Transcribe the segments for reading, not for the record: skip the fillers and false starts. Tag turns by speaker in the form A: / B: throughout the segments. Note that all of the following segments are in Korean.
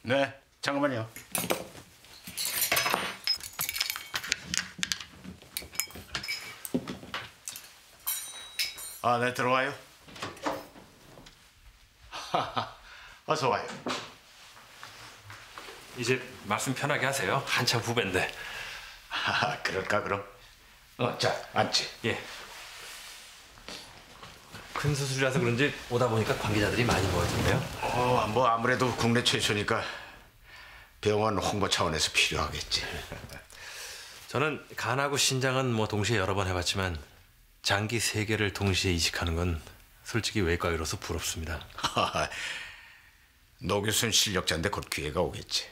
A: 네, 잠깐만요. 아, 네, 들어와요. 어서 와요.
B: 이제 말씀 편하게 하세요. 한참 후배인데.
A: 그럴까 그럼? 자, 앉지.
B: 예. 큰 수술이라서 그런지 오다 보니까 관계자들이 많이 모였던데요.
A: 뭐 아무래도 국내 최초니까 병원 홍보 차원에서 필요하겠지.
B: 저는 간하고 신장은 뭐 동시에 여러 번 해봤지만 장기 3개를 동시에 이식하는 건 솔직히 외과의로서 부럽습니다.
A: 노 교수는 실력자인데 곧 기회가 오겠지.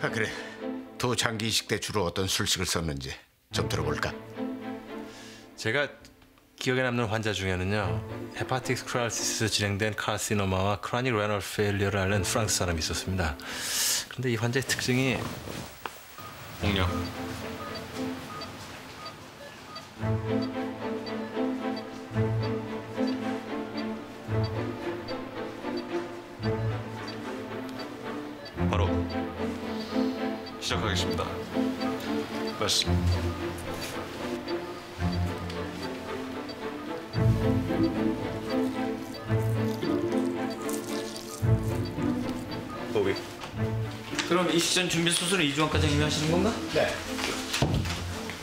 A: 그래, 두 장기 이식 때 주로 어떤 술식을 썼는지 좀 들어볼까?
B: 제가 기억에 남는 환자 중에는요, 헤파틱스 크라이시스에서 진행된 카시노마와 크로닉 레널 페일리어를 앓는 프랑스 사람이 있었습니다. 그런데 이 환자의 특징이 홍역.
C: 바로 시작하겠습니다. 말씀.
B: 보기.
D: 그럼 이식 전 준비 수술을 2주 안과장님이 하시는 건가?
E: 네.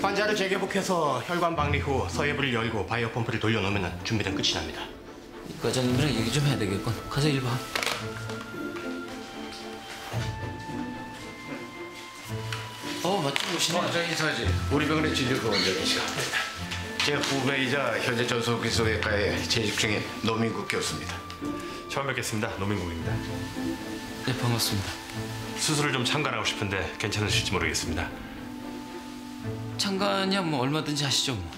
E: 환자를 재개복해서 혈관 박리 후 서해부를 열고 바이오 펌프를 돌려놓으면 준비된 끝이 납니다.
D: 이 과장님이랑 얘기 좀 해야 되겠군. 가서 일 봐. 마침 오시네.
A: 저 이사지. 우리 병원의 진료 보원장이시죠. 제 후배이자 현재 전속기술외과에 재직 중인 노민국 교수입니다.
B: 처음 뵙겠습니다. 노민국입니다.
D: 네, 반갑습니다.
B: 수술을 좀 참관하고 싶은데 괜찮으실지 모르겠습니다.
D: 참관이야 뭐 얼마든지 하시죠 뭐.